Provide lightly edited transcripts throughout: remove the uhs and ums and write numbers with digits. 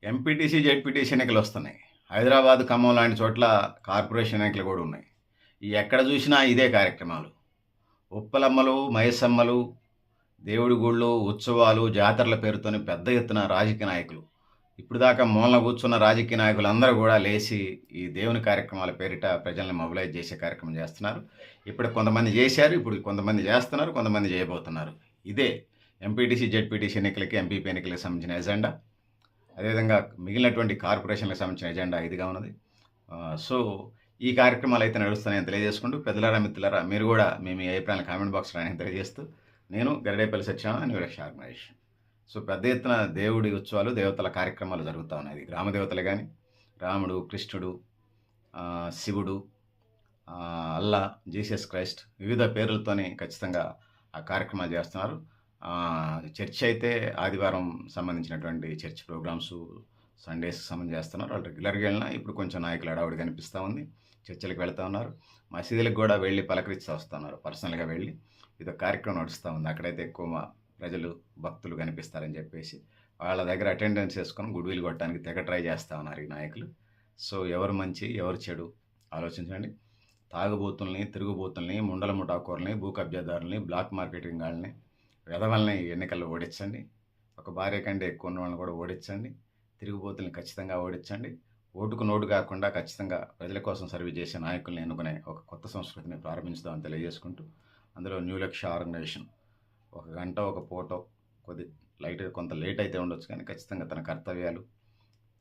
MPTC, ZPTC ఎన్నికలు వస్తున్నాయి. హైదరాబాద్, ఖమ్మం లాంటి చోట్ల కార్పొరేషన్ ఎన్నికలు కూడా ఉన్నాయి. ఎక్కడ చూసినా ఇదే కార్యక్రమాలు. ఉప్పలమ్మలు, మైసమ్మలు, దేవుడి గుళ్ళు, ఉత్సవాలు, జాతరల పేరుతోని పెద్ద ఎత్తున రాజకీయ నాయకులు, ఇప్పుడు దాకా మూలన కూర్చున్న రాజకీయ నాయకులందరూ కూడా లేచి ఈ దేవుని కార్యక్రమాల పేరిట ప్రజల్ని మొబిలైజ్ చేసే కార్యక్రమం చేస్తున్నారు. ఇప్పుడు కొంతమంది చేశారు, ఇప్పుడు కొంతమంది చేస్తున్నారు, కొంతమంది చేయబోతున్నారు. ఇదే ఎంపీటీసీ, జెడ్పీటీసీ ఎన్నికలకి, ఎంపీపీ ఎన్నికలకు సంబంధించిన ఎజెండా. అదేవిధంగా మిగిలినటువంటి కార్పొరేషన్లకు సంబంధించిన ఎజెండా ఇదిగా ఉన్నది. సో ఈ కార్యక్రమాలు అయితే నడుస్తున్నాయని తెలియజేసుకుంటూ, పెద్దలారా, మిత్రులారా, మీరు కూడా మీ అభిప్రాయాలను కామెంట్ బాక్స్లో ఆయన తెలియజేస్తూ, నేను గరిడేపల్లి సత్యనారాయణ, న్యూ లక్ష్య ఆర్గనైజేషన్. సో పెద్ద ఎత్తున దేవుడి ఉత్సవాలు, దేవతల కార్యక్రమాలు జరుగుతూ ఉన్నాయి. గ్రామ దేవతలు కానీ, రాముడు, కృష్ణుడు, శివుడు, అల్లా, జీసస్ క్రైస్ట్, వివిధ పేర్లతోని ఖచ్చితంగా ఆ కార్యక్రమాలు చేస్తున్నారు. చర్చ్ అయితే ఆదివారం సంబంధించినటువంటి చర్చ్ ప్రోగ్రామ్స్, సండేస్కి సంబంధించి చేస్తున్నారు. వాళ్ళు రెగ్యులర్గా వెళ్ళినా ఇప్పుడు కొంచెం నాయకులు హడావుడి కనిపిస్తూ ఉంది. చర్చలకు వెళ్తూ ఉన్నారు. మసీదులకు కూడా వెళ్ళి పలకరిస్తూ వస్తున్నారు. పర్సనల్గా వెళ్ళి ఇది కార్యక్రమం నడుస్తూ ఉంది. అక్కడైతే ఎక్కువ ప్రజలు, భక్తులు కనిపిస్తారని చెప్పేసి వాళ్ళ దగ్గర అటెండెన్స్ వేసుకొని గుడ్విల్ కొట్టడానికి తెగ ట్రై చేస్తూ ఉన్నారు ఈ నాయకులు. సో ఎవరు మంచి, ఎవరు చెడు ఆలోచించండి. తాగుబోతుల్ని, తిరుగుబోతుల్ని, ముండల ముఠాకోరుల్ని, భూ కబ్జాదారుల్ని, బ్లాక్ మార్కెటింగ్ వాళ్ళని, వెధవల్ని ఎన్నికల్లో ఓడించండి. ఒక భార్య కంటే ఎక్కువ ఉన్న వాళ్ళని కూడా ఓడించండి. తిరుగుబోతుల్ని ఖచ్చితంగా ఓడించండి. ఓటుకు నోటు కాకుండా ఖచ్చితంగా ప్రజల కోసం సర్వీస్ చేసే నాయకుల్ని ఎన్నుకునే ఒక కొత్త సంస్కృతిని ప్రారంభించుదామని తెలియజేసుకుంటూ, అందులో న్యూ లక్ష్య ఆర్గనైజేషన్ ఒక గంట, ఒక ఫోటో, కొద్ది లైట్గా కొంత లేట్ అయితే ఉండొచ్చు, కానీ ఖచ్చితంగా తన కర్తవ్యాలు,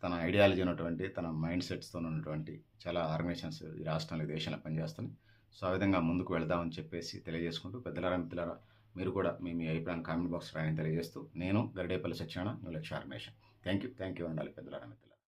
తన ఐడియాలజీ ఉన్నటువంటి, తన మైండ్ సెట్స్తో ఉన్నటువంటి చాలా ఆర్గనైజేషన్స్ ఈ రాష్ట్రంలో, ఈ దేశంలో పనిచేస్తున్నాయి. సో ఆ విధంగా ముందుకు వెళదామని చెప్పేసి తెలియజేసుకుంటూ, పెద్దలారా, మిత్రులారా, మీరు కూడా మీ అభిప్రాయాన్ని కామెంట్ బాక్స్ రాయని తెలియజేస్తూ, నేను గరిడేపల్లి సత్యనారాయణ, న్యూ లక్ష్య ఆర్గనైజేషన్. థ్యాంక్ యూ ఉండాలి పెద్దలారా, మిత్రులారా.